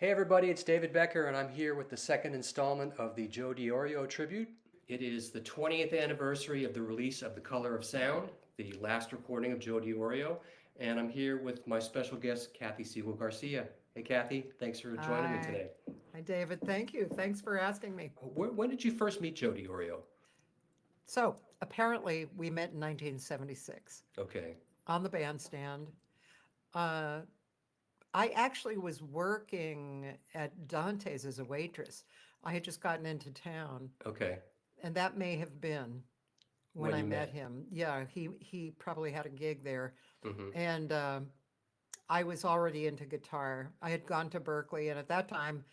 Hey everybody, it's David Becker, and I'm here with the second installment of the Joe Diorio tribute. It is the 20th anniversary of the release of The Color of Sound, the last recording of Joe Diorio, and I'm here with my special guest, Cathy Segal-Garcia. Hey Cathy, thanks for joining me Hi. today. Hi, David. Thank you. Thanks for asking me. When did you first meet Joe Diorio? So, apparently, we met in 1976 Okay, on the bandstand. Uh, I actually was working at Dante's as a waitress. I had just gotten into town, okay, and that may have been when when I you met met. him. Yeah, he probably had a gig there, Mm-hmm. and I was already into guitar. I had gone to Berkeley, and at that time,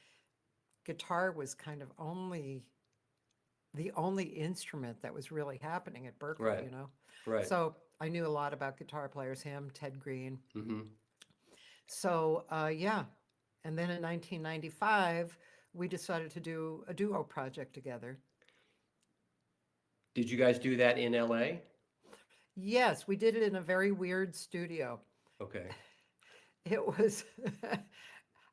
guitar was kind of the only instrument that was really happening at Berkeley, Right, right. So I knew a lot about guitar players, him, Ted Green. Mm-hmm. So, yeah. And then in 1995, we decided to do a duo project together. Did you guys do that in LA? Yes, we did it in a very weird studio. Okay, It was,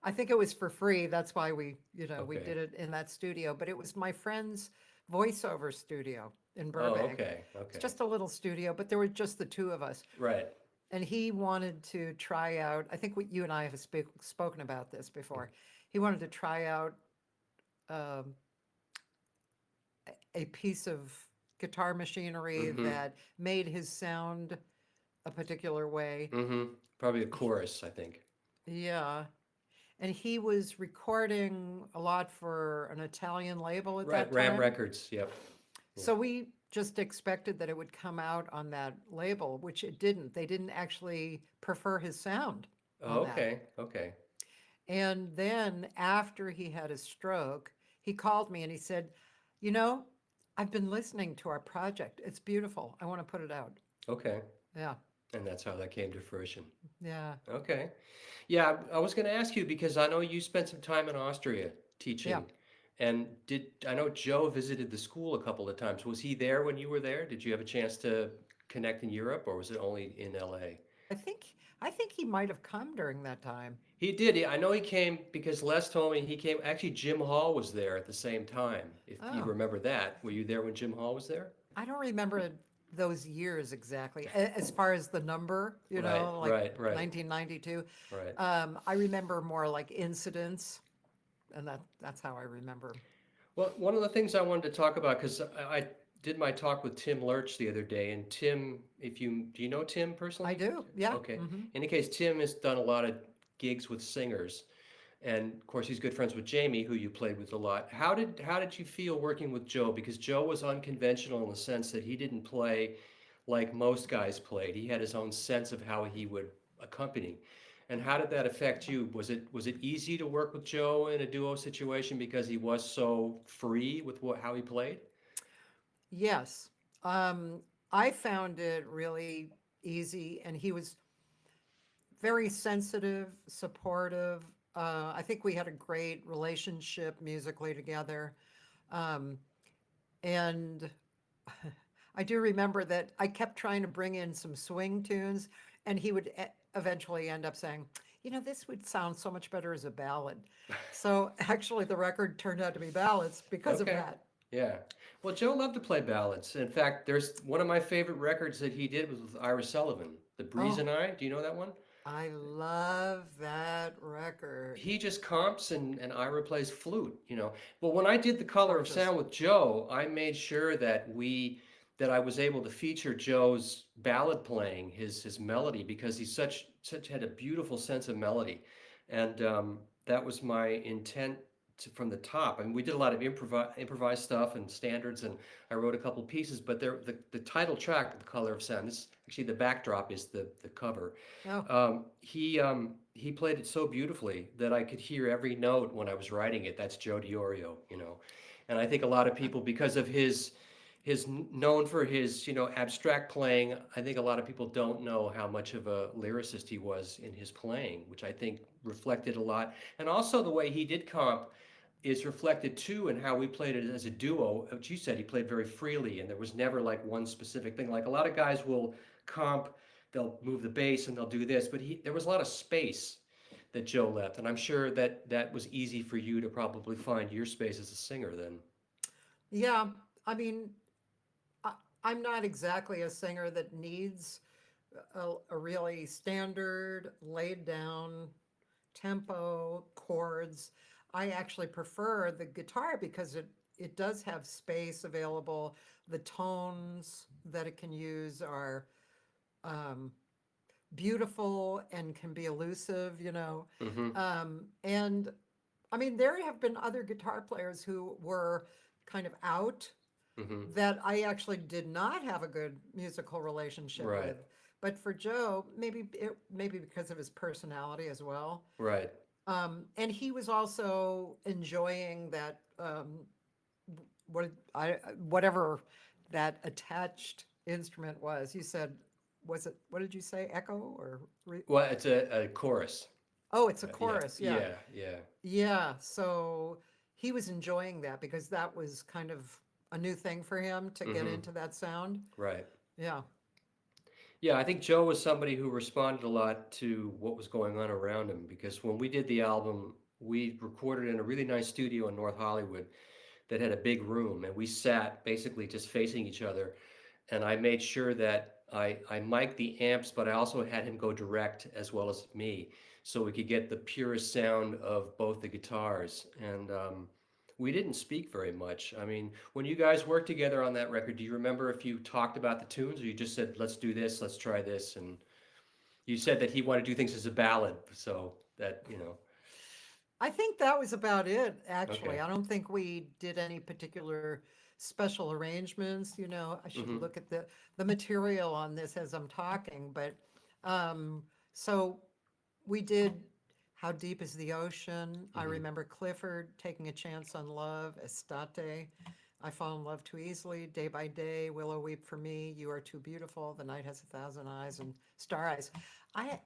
I think it was for free. That's why we okay. did it in that studio. But it was my friend's voiceover studio in Oh, Burbank. okay, It's okay. just a little studio, but there were just the two of us. Right. And he wanted to try out, I think what you and I have spoken about this before. He wanted to try out um, a piece of guitar machinery Mm-hmm. that made his sound a particular way. Mm-hmm. Probably a chorus, I think. Yeah. And he was recording a lot for an Italian label at Right, that Ram time. Records. Yep. Yeah. So we just expected that it would come out on that label, which it didn't. They didn't actually prefer his sound on Oh, that. okay. Okay. And then after he had his stroke, he called me and he said, You know, I've been listening to our project. It's beautiful. I want to put it out. Okay. Yeah. And that's how that came to fruition. Yeah. Okay. Yeah, I was going to ask you because I know you spent some time in Austria Yeah. teaching. And did I know Joe visited the school a couple of times? Was he there when you were there? Did you have a chance to connect in Europe or was it only in LA? I think I think he might have come during that time. He did. I know he came because Les told me he came. Actually, Jim Hall was there at the same time. If you Oh, remember that, were you there when Jim Hall was there? I don't remember those years exactly. As far as the number, Right, like right, right, 1992. right. I remember more like incidents, and that's how I remember. Well, one of the things I wanted to talk about because I did my talk with Tim Lurch the other day, and Tim, if you do you know Tim I personally? do. Yeah. Okay. Hmm. In any case, Tim has done a lot of gigs with singers, and of course he's good friends with Jamie, who you played with a lot. How did you feel working with Joe? Because Joe was unconventional in the sense that he didn't play like most guys played. He had his own sense of how he would accompany. And how did that affect you? Was it easy to work with Joe in a duo situation because he was so free with how he played? Yes. Um, I found it really easy, and he was very sensitive, supportive. I think we had a great relationship musically together. Um, and I do remember that I kept trying to bring in some swing tunes, and he would eventually end up saying, this would sound so much better as a ballad. So actually, the record turned out to be ballads because of Okay. that. Yeah. Well, Joe loved to play ballads. In fact, there's one of my favorite records that he did was with Ira Sullivan, The Breeze Oh, and I. Do you know that one? I love that record. He just comps and Ira plays flute. But when I did The Color of Gorgeous. Sound with Joe, I made sure that I was able to feature Joe's ballad playing, his melody, because he's such had a beautiful sense of melody. And that was my intent from the top. I mean, we did a lot of improvised stuff and standards, and I wrote a couple pieces. But the title track, "The Color of Sound," this actually the backdrop is the cover. Oh, He played it so beautifully that I could hear every note when I was writing it. That's Joe Diorio. And I think a lot of people, because of his known for his abstract playing, I think a lot of people don't know how much of a lyricist he was in his playing, which I think reflected a lot. And also the way he did comp is reflected too in how we played it as a duo. Which you said he played very freely, and there was never like one specific thing. Like a lot of guys will comp, they'll move the bass and they'll do this, but there was a lot of space that Joe left, and I'm sure that that was easy for you to probably find your space as a singer then. Yeah, I mean, I, I'm not exactly a singer that needs a really standard, laid down tempo, chords. I actually prefer the guitar because it does have space available. The tones that it can use are um, beautiful and can be elusive, you know. Mm-hmm. And I mean, there have been other guitar players who were kind of out Mm-hmm. that I actually did not have a good musical relationship Right. with. But for Joe, maybe because of his personality as well. Right. And he was also enjoying that what I whatever that attached instrument was. You said, was it, what did you say? Echo or Well, it's a chorus. oh, it's a Yeah. chorus. Yeah, Yeah. Yeah. yeah. So he was enjoying that because that was kind of a new thing for him to get Mm-hmm. into that sound. Right. Yeah. Yeah, I think Joe was somebody who responded a lot to what was going on around him because when we did the album, we recorded in a really nice studio in North Hollywood that had a big room, and we sat basically just facing each other. And I made sure that I mic'd the amps, but I also had him go direct as well as me, so we could get the purest sound of both the guitars. And we didn't speak very much. I mean, when you guys worked together on that record, do you remember if you talked about the tunes, or you just said, "Let's do this, let's try this"? And you said that he wanted to do things as a ballad, so that I think that was about it, okay. actually. I don't think we did any particular special arrangements. You know, I should Mm-hmm. look at the material on this as I'm talking. But um, so we did How Deep is the Ocean? I Mm-hmm. remember Clifford, Taking a Chance on Love, Estate. I Fall in Love Too Easily, Day by Day, Willow Weep for Me, You Are Too Beautiful, The Night Has a Thousand Eyes, and Star Eyes. I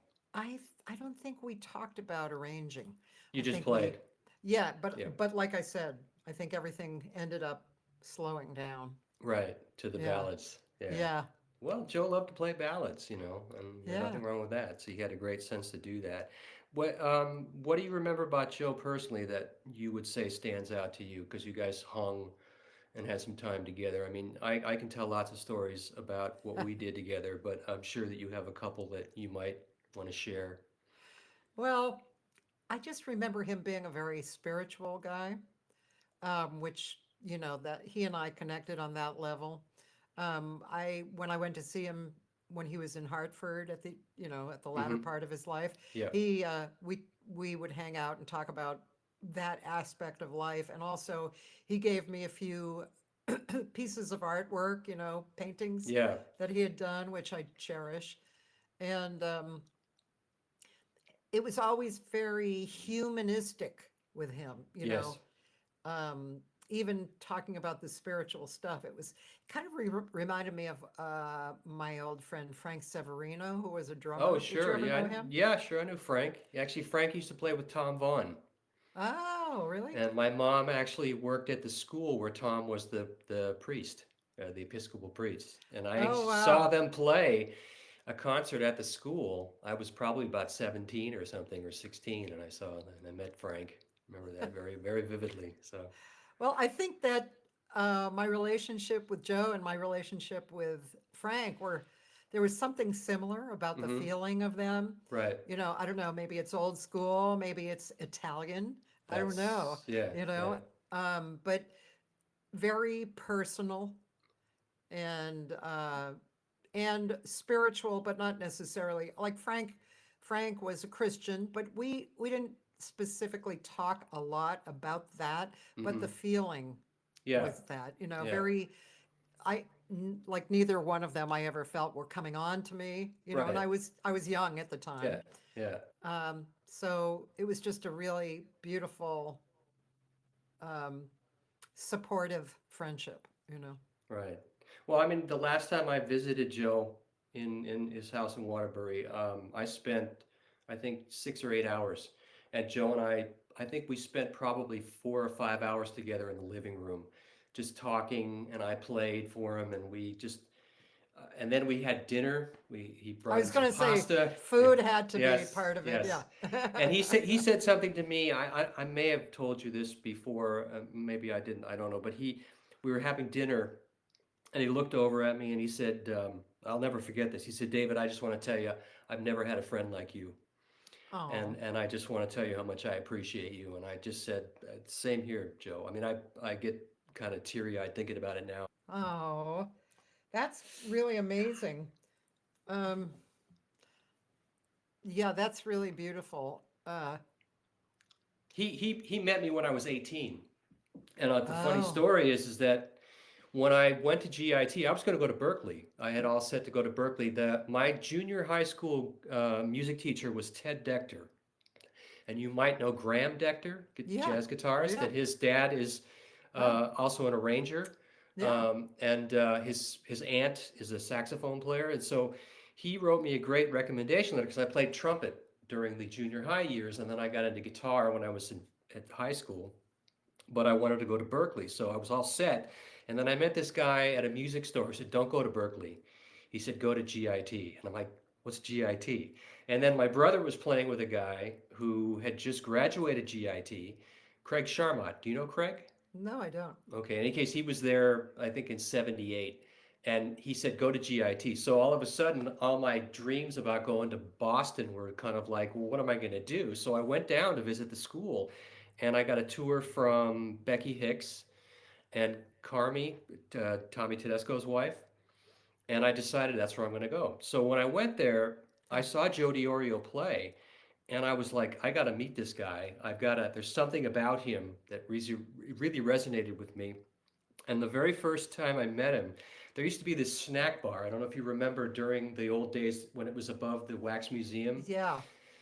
I don't think we talked about arranging. You I just think we, played. yeah, Yeah. but like I said, I think everything ended up slowing down. Right, to the Yeah, ballads. Yeah. yeah, Well, Joe loved to play ballads, and there's yeah. nothing wrong with that. So he had a great sense to do that. What do you remember about Joe personally that you would say stands out to you? Because you guys hung and had some time together. I mean, I can tell lots of stories about what we did together, but I'm sure that you have a couple that you might want to share. Well, I just remember him being a very spiritual guy, which, you know, that he and I connected on that level. I when I went to see him when he was in Hartford at the, you know, at the latter Mm-hmm. part of his life, Yeah. he we would hang out and talk about that aspect of life, and also he gave me a few pieces of artwork, you know, paintings Yeah. that he had done, which I cherish, and it was always very humanistic with him, you know. Yes. um, Even talking about the spiritual stuff, it was kind of reminded me of my old friend Frank Severino, who was a Oh, drummer. Did you sure. ever Yeah. know him? Yeah, sure. I knew Frank. Actually, Frank used to play with Tom Vaughn. Oh, really? And my mom actually worked at the school where Tom was the priest, the Episcopal priest. And I Oh, saw wow. them play a concert at the school. I was probably about 17 or something, or 16, and I saw them, and I met Frank. Remember that very, very vividly. So, Well, I think that my relationship with Joe and my relationship with Frank were, there was something similar about the hmm, feeling of them. right. You know, I don't know, maybe it's old school, maybe it's Italian. I don't know, Yeah, you yeah, know, but very personal and spiritual, but not necessarily like Frank. Frank was a Christian, but we didn't specifically talk a lot about that, but hmm, the feeling yeah, was that, you know, yeah, very, like neither one of them I ever felt were coming on to me, you know, and right. I was young at the Yeah, time. yeah, So it was just a really beautiful, um, supportive friendship, you know. right. Well, I mean, the last time I visited Joe in his house in Waterbury, I spent, I think, 6 or 8 hours. And Joe and I think we spent probably 4 or 5 hours together in the living room, just talking. And I played for him, and we just and then we had dinner. He I brought was in some going to say pasta. Yeah. food had to be Yes, part of it. Yeah. yes. And he said something to me. I may have told you this before. Maybe I didn't. I don't know. But we were having dinner, and he looked over at me and he said, "I'll never forget this." He said, "David, I just want to tell you, I've never had a friend like you, Oh, and I just want to tell you how much I appreciate you." And I just said, "Same here, Joe." I mean, I get kind of teary-eyed thinking about it now. oh, that's really amazing. Um, yeah, that's really beautiful. He met me when I was 18. And the funny Oh, story is that when I went to GIT, I was going to go to Berkeley. I had all set to go to Berkeley. My junior high school music teacher was Ted Decter, and you might know Graham Decter, yeah, jazz guitarist. yeah, That his dad is oh, also an arranger, yeah. and his aunt is a saxophone player, and so he wrote me a great recommendation letter because I played trumpet during the junior high years, and then I got into guitar when I was at high school, but I wanted to go to Berkeley, so I was all set. And then I met this guy at a music store who said, "Don't go to Berkeley." He said, "Go to GIT." And I'm like, "What's GIT?" And then my brother was playing with a guy who had just graduated GIT, Craig Charmot. Do you know Craig? No, I don't. Okay, in any case, he was there, I think, in '78. And he said, "Go to GIT." So all of a sudden, all my dreams about going to Boston were kind of like, well, what am I going to do? So I went down to visit the school, and I got a tour from Becky Hicks and Carmi, Tommy Tedesco's wife, and I decided that's where I'm going to go. So when I went there, I Yeah, saw Joe Diorio play, and I was like, I got to meet this guy. There's something about him that really resonated with me. And the very first time I met him, there used to be this snack bar. I don't know if you remember during the old days when it was above the Wax Museum. yeah.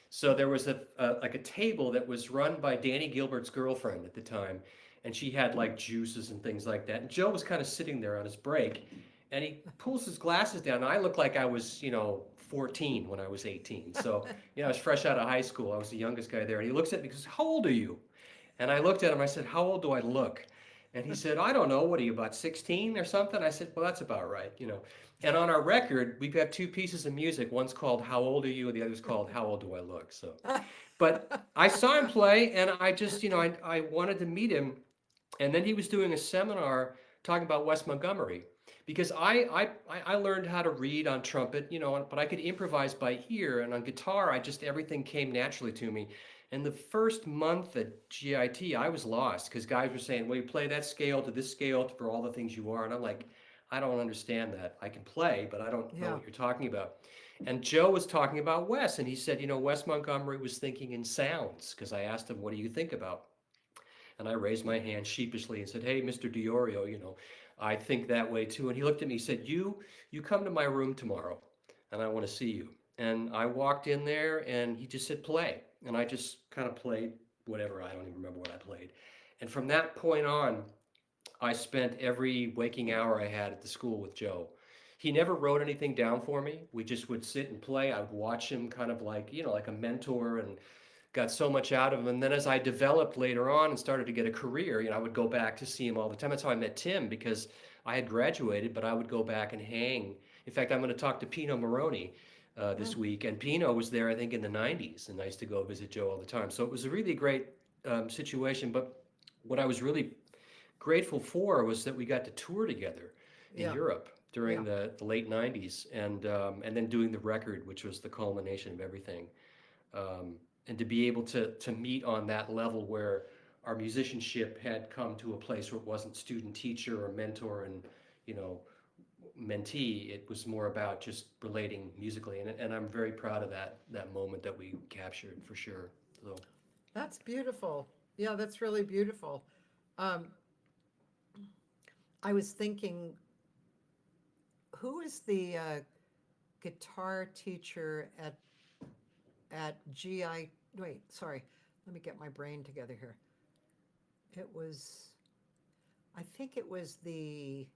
So there was like a table that was run by Danny Gilbert's girlfriend at the time, and she had like juices and things like that. And Joe was kind of sitting there on his break, and he pulls his glasses down. And I looked like I was, 14 when I was 18. So, I was fresh out of high school. I was the youngest guy there. And he looks at me and goes, "How old are you?" And I looked at him. I said, "How old do I look?" And he said, "I don't know. What are you, about 16 or something?" I said, "Well, that's about right. And on our record, we've got two pieces of music. One's called "How Old Are You?" and the other's called "How Old Do I Look?" So, but I saw him play, and I just, I wanted to meet him. And then he was doing a seminar talking about Wes Montgomery, because I learned how to read on trumpet, but I could improvise by ear, and on guitar, everything came naturally to me. And the first month at GIT, I was lost because guys were saying, "Well, you play that scale to this scale for all the things you are," and I'm like, "I don't understand that. I can play, but I don't know Yeah. what you're talking about." And Joe was talking about Wes, and he said, Wes Montgomery was thinking in sounds, because I asked him, "What do you think about?" And I raised my hand sheepishly and said, "Hey, Mr. Diorio, I think that way too." And he looked at me and said, "You come to my room tomorrow, and I want to see you." And I walked in there, and he just said, "Play." And I just kind of played whatever. I don't even remember what I played. And from that point on, I spent every waking hour I had at the school with Joe. He never wrote anything down for me. We just would sit and play. I would watch him kind of like, like a mentor, and got so much out of him. And then as I developed later on and started to get a career, I would go back to see him all the time. That's how I met Tim, because I had graduated, but I would go back and hang. In fact, I'm going to talk to Pino Moroni Mm, this week, and Pino was there, I think, in the '90s, and I used to go visit Joe all the time. So it was a really great situation. But what I was really grateful for was that we got to tour together in yeah, Europe during yeah. the late '90s, and then doing the record, which was the culmination of everything. And to be able to meet on that level where our musicianship had come to a place where it wasn't student teacher or mentor and you know mentee. It was more about just relating musically, and I'm very proud of that moment that we captured for sure. So That's beautiful. Yeah, that's really beautiful. Um, I was thinking, who is the guitar teacher at GI? Wait, sorry. Let me get my brain together here. It was, I think it was the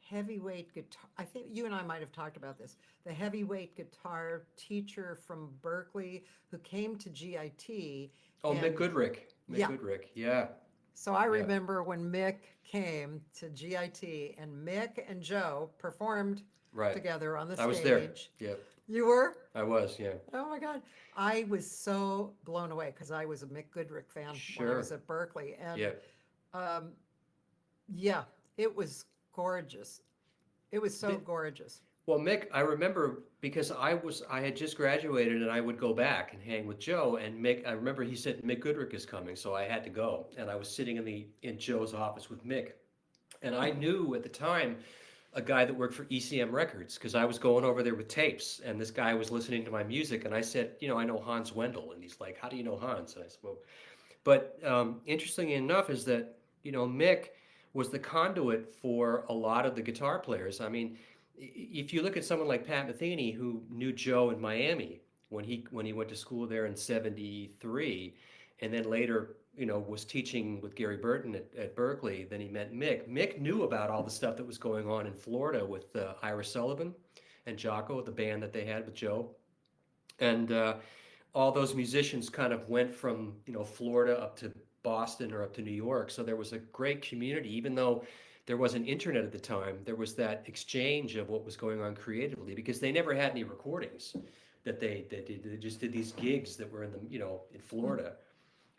heavyweight guitar. I think you and I might have talked about this. The heavyweight guitar teacher from Berkeley who came to GIT, oh, Mick and Goodrick, Mick yeah, Goodrick, yeah. So I Yeah. remember when Mick came to GIT and Mick and Joe performed Right. together on the I was there. stage. Yeah. You were? I was. Yeah. Oh my God. I was so blown away because I was a Mick Goodrick fan when I Sure. was at Berkeley. And Yeah. um, yeah, it was gorgeous. It was so The, gorgeous. Well, Mick, I remember because I had just graduated and I would go back and hang with Joe and Mick. I remember he said Mick Goodrick is coming, so I had to go. And I was sitting in Joe's office with Mick, and I knew at the time a guy that worked for ECM Records because I was going over there with tapes, and this guy was listening to my music, and I said, I know Hans Wendel, and he's like, how do you know Hans? And I said, well, but interestingly enough, is that Mick was the conduit for a lot of the guitar players. I mean, if you look at someone like Pat Metheny, who knew Joe in Miami when he went to school there in '73, and then later was teaching with Gary Burton at Berkeley. Then he met Mick. Mick knew about all the stuff that was going on in Florida with Ira Sullivan and Jocko, the band that they had with Joe, and all those musicians kind of went from Florida up to Boston or up to New York. So there was a great community, even though there wasn't internet at the time. There was that exchange of what was going on creatively because they never had any recordings that they did. They just did these gigs that were in the in Florida.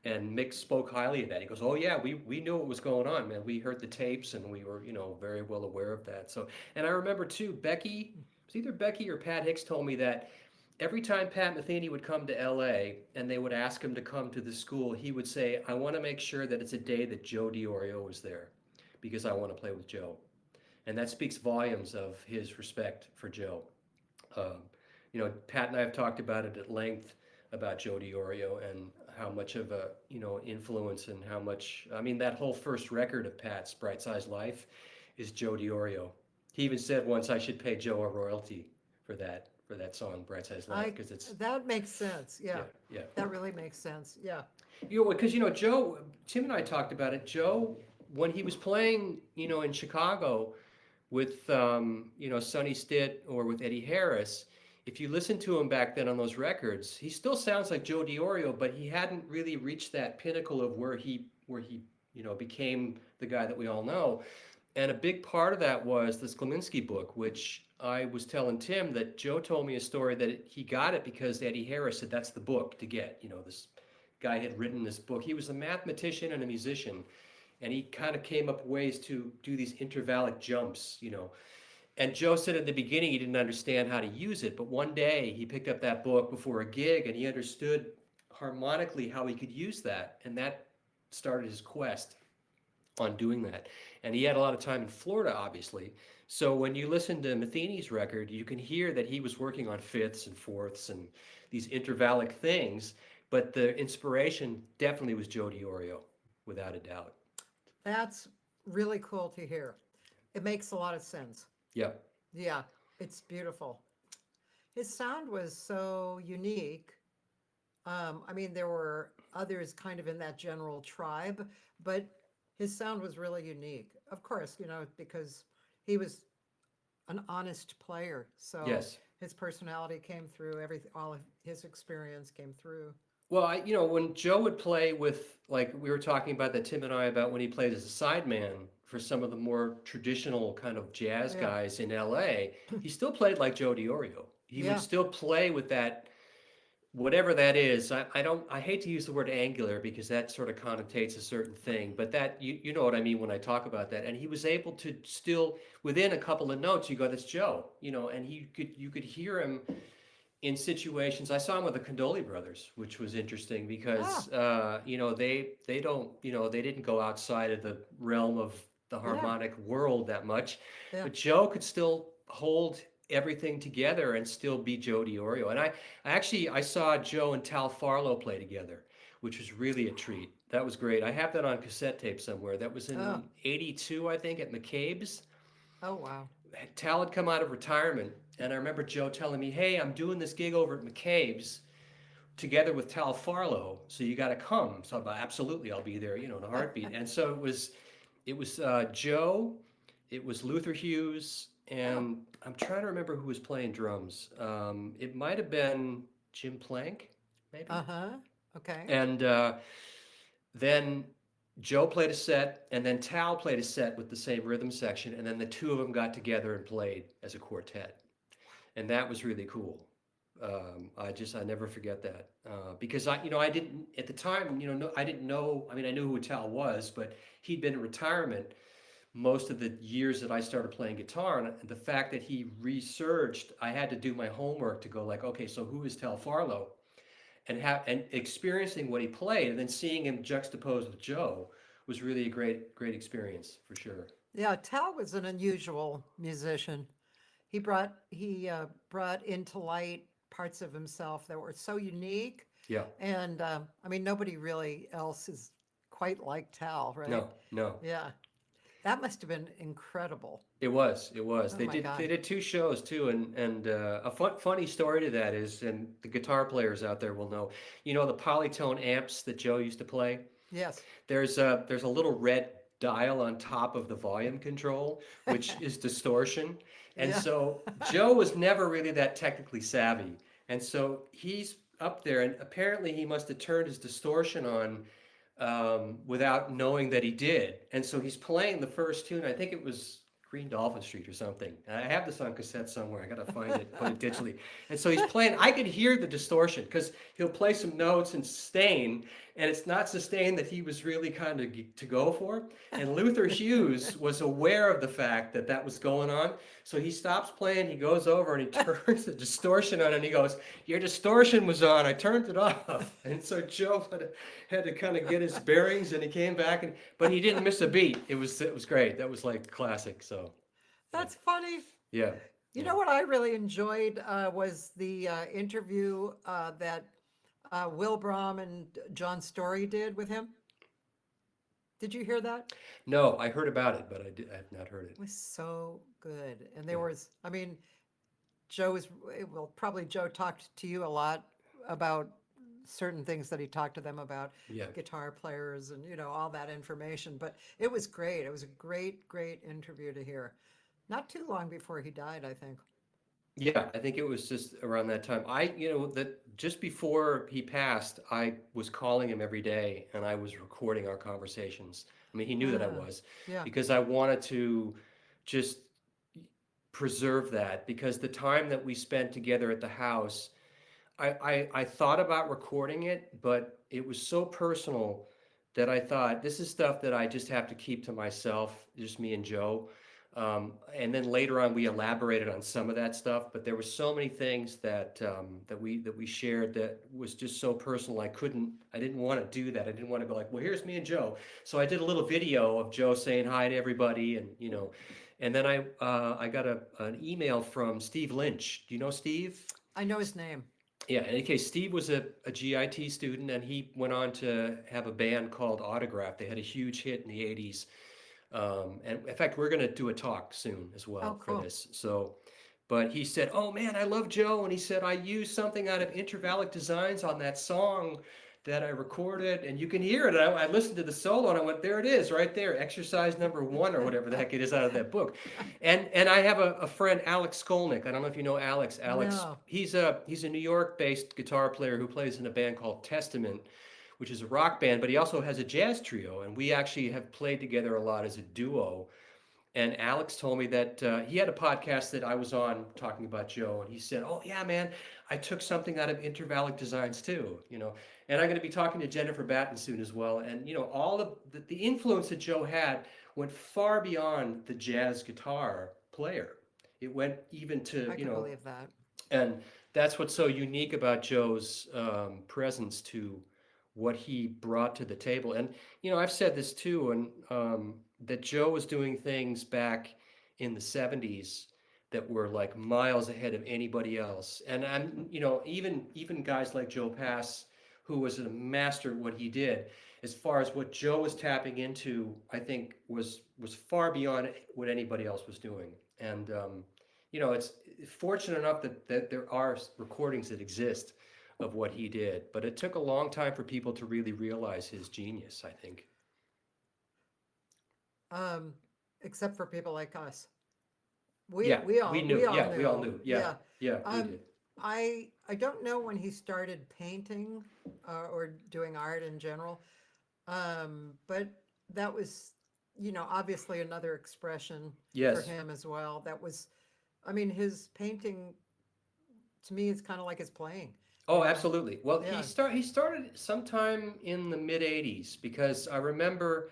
And Mick spoke highly of that. He goes, "Oh yeah, we knew what was going on, man. We heard the tapes, and we were very well aware of that." So, and I remember too, Becky, it was either Becky or Pat Hicks told me that every time Pat Metheny would come to LA and they would ask him to come to the school, he would say, "I want to make sure that it's a day that Joe Diorio was there, because I want to play with Joe," and that speaks volumes of his respect for Joe. Um, Pat and I have talked about it at length about Joe Diorio and how much of a influence and how much. I mean, that whole first record of Pat's, Bright Size Life, is Joe Diorio. He even said once I should pay Joe a royalty for that song, Bright Size Life, I because it's That makes sense. yeah, Yeah. yeah. That really makes sense. Yeah. Because Joe, Tim and I talked about it. Joe, when he was playing, in Chicago with Sonny Stitt or with Eddie Harris, if you listen to him back then on those records, he still sounds like Joe Diorio, but he hadn't really reached that pinnacle of where he became the guy that we all know. And a big part of that was the Skleminski book, which I was telling Tim that Joe told me a story that he got it because Eddie Harris said that's the book to get. This guy had written this book. He was a mathematician and a musician, and he kind of came up with ways to do these intervallic jumps. And Joe said at the beginning he didn't understand how to use it, but one day he picked up that book before a gig and he understood harmonically how he could use that, and that started his quest on doing that. And he had a lot of time in Florida, obviously. So when you listen to Metheny's record, you can hear that he was working on fifths and fourths and these intervallic things, but the inspiration definitely was Joe Diorio, without a doubt. That's really cool to hear. It makes a lot of sense. Yep. Yeah. It's beautiful. His sound was so unique. I mean, there were others kind of in that general tribe, but his sound was really unique. Of course, because he was an honest player, so Yes. his personality came through. All of his experience came through. Well, when Joe would play with, like we were talking about that Tim and I about when he played as a sideman for some of the more traditional kind of jazz Yeah, guys in LA, he still played like Joe Diorio. He would yeah, still play with that, whatever that is. I hate to use the word angular because that sort of connotates a certain thing, but that you know what I mean when I talk about that. And he was able to still, within a couple of notes, you go, that's Joe, and you could hear him in situations. I saw him with the Condoli brothers, which was interesting ah, because they don't they didn't go outside of the realm of the yeah, harmonic world that much, yeah. but Joe could still hold everything together and still be Joe Diorio. And I saw Joe and Tal Farlow play together, which was really a treat. That was great. I have that on cassette tape somewhere. That was Oh, in '82, I think, at McCabe's. oh, wow. Tal had come out of retirement, and I remember Joe telling me, "Hey, I'm doing this gig over at McCabe's together with Tal Farlow, so you got to come." So I'm like, absolutely, I'll be there, in a heartbeat. And so it was Joe, it was Luther Hughes, Oh, and I'm trying to remember who was playing drums. It might have been Jim Plank, maybe. uh-huh. Okay. And then Joe played a set, and then Tal played a set with the same rhythm section, and then the two of them got together and played as a quartet, and that was really cool. I never forget that because I didn't at the time, I didn't know. I mean, I knew who Tal was, but he'd been in retirement most of the years that I started playing guitar, and the fact that he resurged, I had to do my homework to go like, okay, so who is Tal Farlow? And experiencing what he played, and then seeing him juxtaposed with Joe was really a great experience for sure. Yeah, Tal was an unusual musician. He brought into light parts of himself that were so unique, Yeah, and I mean nobody really else is quite like Tal, right? no, no, Yeah, that must have been incredible. it was. Oh They my did God. they did two shows too, and a funny story to that is, and the guitar players out there will know, the polytone amps that Joe used to play. Yes. There's a little red dial on top of the volume control, which is distortion. And Yeah. so Joe was never really that technically savvy. And so he's up there, and apparently he must have turned his distortion on without knowing that he did. And so he's playing the first tune. I think it was Green Dolphin Street or something. And I have this on cassette somewhere. I gotta find it, put it digitally. And so he's playing. I could hear the distortion because he'll play some notes and sustain, and it's not sustain that he was really kind of to go for. And Luther Hughes was aware of the fact that that was going on, so he stops playing. He goes over and he turns the distortion on, and he goes, "Your distortion was on. I turned it off." And so Joe had to kind of get his bearings, and he came back, but he didn't miss a beat. It was great. That was like classic. So yeah, That's funny. yeah, You yeah. know what I really enjoyed was the interview that Will Brom and John Story did with him. Did you hear that? No, I heard about it, but I have not heard it. It was so good. And there Yeah, was, I mean, Joe is, well, probably Joe talked to you a lot about certain things that he talked to them about, yeah. guitar players and, all that information. But it was great. It was a great interview to hear. Not too long before he died, I think. Yeah, I think it was just around that time. That just before he passed, I was calling him every day and I was recording our conversations. I mean, he knew that I Ah, was yeah, because I wanted to just preserve that because the time that we spent together at the house, I thought about recording it, but it was so personal that I thought this is stuff that I just have to keep to myself, just me and Joe. And then later on, we elaborated on some of that stuff, but there were so many things that we shared that was just so personal. I didn't want to do that. I didn't want to go like, well, here's me and Joe. So I did a little video of Joe saying hi to everybody, and then I got an email from Steve Lynch. Do you know Steve? I know his name. Yeah, in any case, Steve was a GIT student, and he went on to have a band called Autograph. They had a huge hit in the 80s. And in fact, we're going to do a talk soon as Oh, well for cool. this. So, but he said, "Oh man, I love Joe," and he said, "I used something out of Intervallic Designs on that song that I recorded, and you can hear it." I listened to the solo, and I went, "There it is, right there, exercise number one, or whatever the heck it is out of that book." And I have a friend, Alex Skolnick. I don't know if you know Alex. Alex, No. he's a New York-based guitar player who plays in a band called Testament, which is a rock band, but he also has a jazz trio, and we actually have played together a lot as a duo. And Alex told me that he had a podcast that I was on talking about Joe, and he said, "Oh yeah, man, I took something out of Intervallic Designs too." And I'm going to be talking to Jennifer Batten soon as well. And all of the influence that Joe had went far beyond the jazz guitar player. It went even to I can believe that. and that's what's so unique about Joe's presence to what he brought to the table. And I've said this too, and that Joe was doing things back in the '70s that were like miles ahead of anybody else. And even guys like Joe Pass, who was a master at what he did, as far as what Joe was tapping into, I think was far beyond what anybody else was doing. And it's fortunate enough that there are recordings that exist of what he did, but it took a long time for people to really realize his genius, I think. Um, except for people like us. We Yeah, we we all knew. we all Yeah, we all knew. knew. Yeah, Yeah. yeah, we Um, did. I don't know when he started painting or doing art in general. But that was, obviously another expression for Yes. him as well. That was, I mean, his painting to me is kind of like his playing, you Oh, know. absolutely. Well, Yeah. he started sometime in the mid '80s because I remember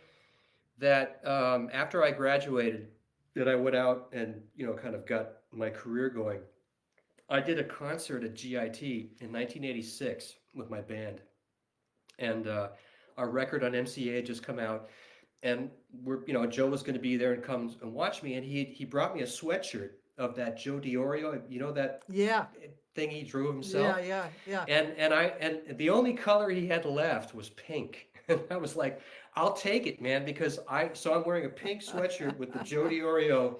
that after I graduated, that I went out and kind of got my career going. I did a concert at GIT in 1986 with my band, and our record on MCA had just come out, and Joe was going to be there and come and watch me, and he brought me a sweatshirt of that Joe Diorio, that Yeah. thing he drew Yeah. himself, Yeah. Yeah. and the only color he had left was pink. And I was like, I'll take it, man, because I'm wearing a pink sweatshirt with the Joe Diorio,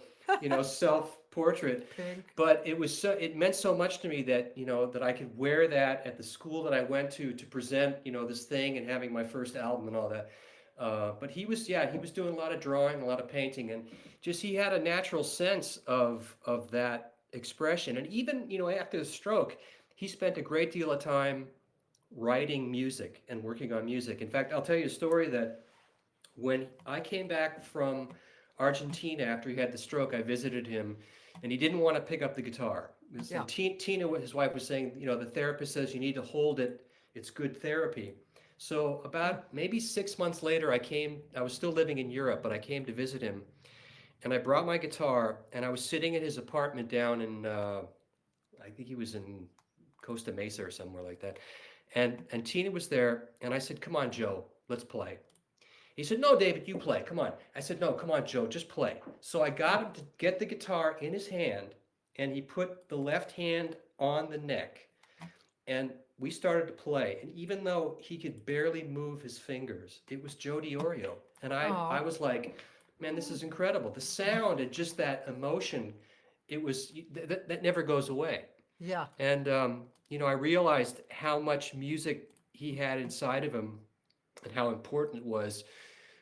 self portrait. Pink. But it meant so much to me that that I could wear that at the school that I went to present this thing and having my first album and all that. But he was doing a lot of drawing, a lot of painting, and just he had a natural sense of that expression. And even after the stroke, he spent a great deal of time writing music and working on music. In fact, I'll tell you a story that when I came back from Argentina after he had the stroke, I visited him, and he didn't want to pick up the guitar. Yeah. And Tina, his wife, was saying, the therapist says you need to hold it. It's good therapy. So Yeah. about maybe 6 months later, I was still living in Europe, but I came to visit him, and I brought my guitar, and I was sitting in his apartment down in, I think he was in Costa Mesa or somewhere like that. And Tina was there, and I said, "Come on, Joe, let's play." He said, "No, David, you play. Come on." I said, "No, come on, Joe, just play." So I got him to get the guitar in his hand, and he put the left hand on the neck, and we started to play. And even though he could barely move his fingers, it was Joe Diorio. And I Oh. was like, man, this is incredible. The sound and just that emotion, that never goes away. Yeah. And, I realized how much music he had inside of him and how important it was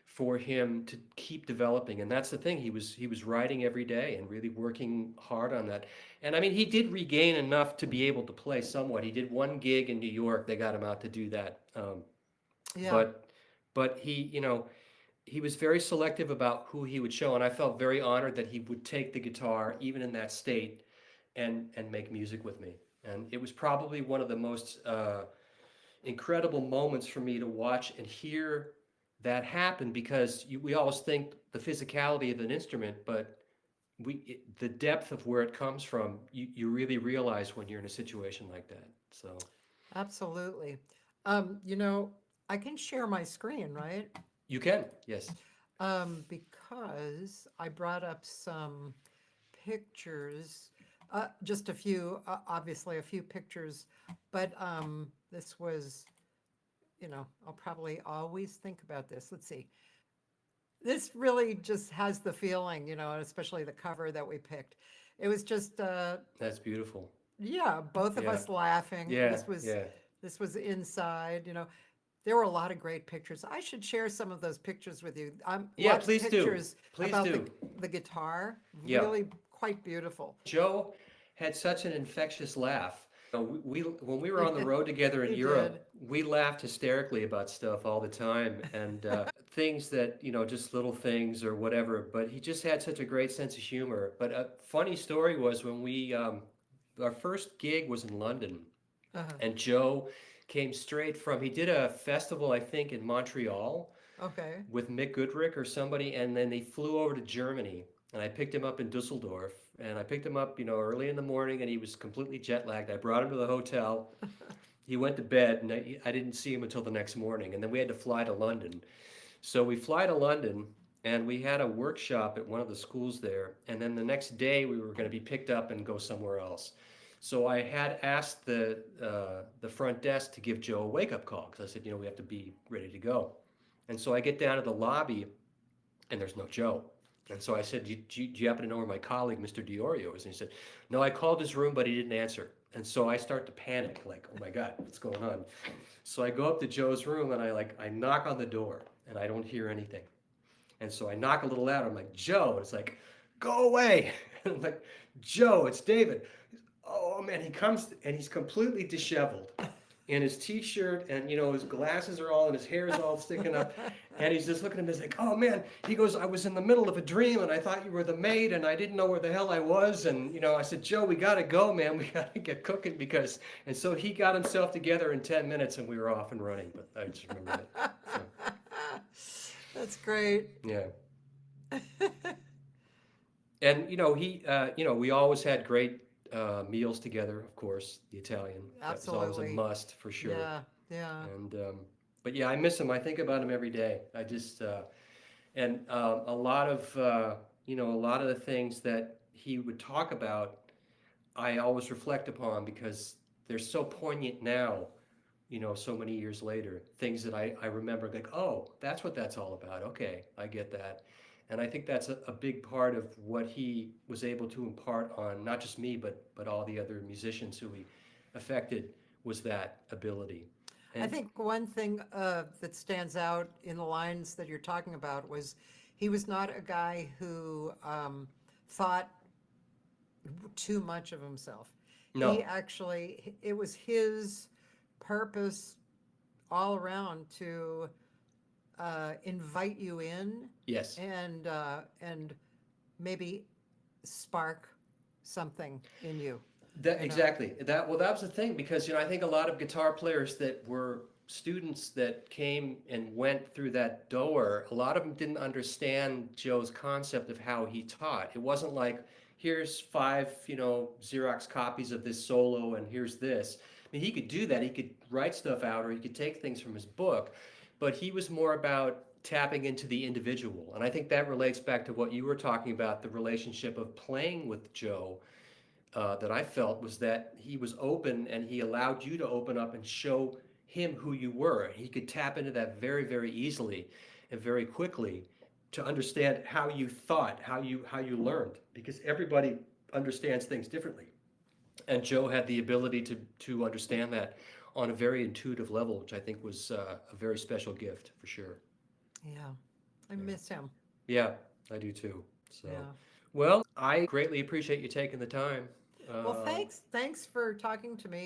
for him to keep developing. And that's the thing. He was writing every day and really working hard on that. And I mean, he did regain enough to be able to play somewhat. He did one gig in New York. They got him out to do that. Yeah. But he was very selective about who he would show, and I felt very honored that he would take the guitar even in that state and make music with me. And it was probably one of the most incredible moments for me to watch and hear that happen, because we always think the physicality of an instrument, but the depth of where it comes from, you really realize when you're in a situation like that. So Absolutely. You know, I can share my screen, right? you can, yes. Because I brought up some pictures, just a few, obviously a few pictures, but this was, I'll probably always think about this. Let's see. This really just has the feeling, especially the cover that we picked. It was just, That's beautiful. yeah, both of Yeah, us laughing. yeah, This yeah. was inside. There were a lot of great pictures. I should share some of those pictures with you. Yeah, Lots of please do. pictures Please about do. the guitar. Yeah. Really quite beautiful. Joe had such an infectious laugh. When we were on the road together in He did. Europe, we laughed hysterically about stuff all the time, and things that just little things or whatever. But he just had such a great sense of humor. But a funny story was when our first gig was in London, Uh-huh. and Joe came straight from. He did a festival, I think, in Montreal Okay. with Mick Goodrick or somebody, and then they flew over to Germany, and I picked him up in Dusseldorf, and I picked him up, early in the morning, and he was completely jet lagged. I brought him to the hotel. He went to bed, and I didn't see him until the next morning, and then we had to fly to London. So we fly to London, and we had a workshop at one of the schools there, and then the next day we were going to be picked up and go somewhere else. So I had asked the front desk to give Joe a wake up call, because I said, we have to be ready to go. And so I get down to the lobby, and there's no Joe. And so I said, do you happen to know where my colleague, Mr. Diorio, is? And he said, no, I called his room, but he didn't answer. And so I start to panic, like, oh my God, what's going on? So I go up to Joe's room, and I knock on the door, and I don't hear anything. And so I knock a little louder. I'm like, Joe. And it's like, go away. And I'm like, Joe, it's David. Oh man, he comes, and he's completely disheveled. in his t-shirt, and his glasses are all and his hair is all sticking up, and he's just looking at me. He's like, "Oh man," he goes, "I was in the middle of a dream and I thought you were the maid and I didn't know where the hell I was." And I said, "Joe, we gotta go, man. We gotta get cooking because." And so he got himself together in 10 minutes and we were off and running. But I just remember that. So That's great. yeah. And we always had great meals together. Of course, the Italian, that was always a Absolutely. must for sure. Yeah, yeah. And but yeah, I miss him. I think about him every day. I just and a lot of a lot of the things that he would talk about, I always reflect upon because they're so poignant now. So many years later, things that I remember, like, oh, that's what that's all about. Okay, I get that. And I think that's a big part of what he was able to impart on not just me, but all the other musicians who he affected, was that ability. I And think one thing that stands out in the lines that you're talking about was he was not a guy who thought too much of himself. He no, actually, it was his purpose all around to invite you in yes, and maybe spark something in you, that you know. exactly. That was the thing because I think a lot of guitar players that were students that came and went through that door, a lot of them didn't understand Joe's concept of how he taught. It wasn't like, here's five, Xerox copies of this solo and here's this. I mean, he could do that. He could write stuff out or he could take things from his book, but he was more about tapping into the individual. And I think that relates back to what you were talking about, the relationship of playing with Joe, that I felt was that he was open and he allowed you to open up and show him who you were. He could tap into that very, very easily and very quickly to understand how you thought, how you learned, because everybody understands things differently. And Joe had the ability to understand that on a very intuitive level, which I think was a very special gift for sure. Yeah, I Yeah, miss him. yeah, I do too. So, Yeah. well, I greatly appreciate you taking the time. Well, Uh, thanks for talking to me.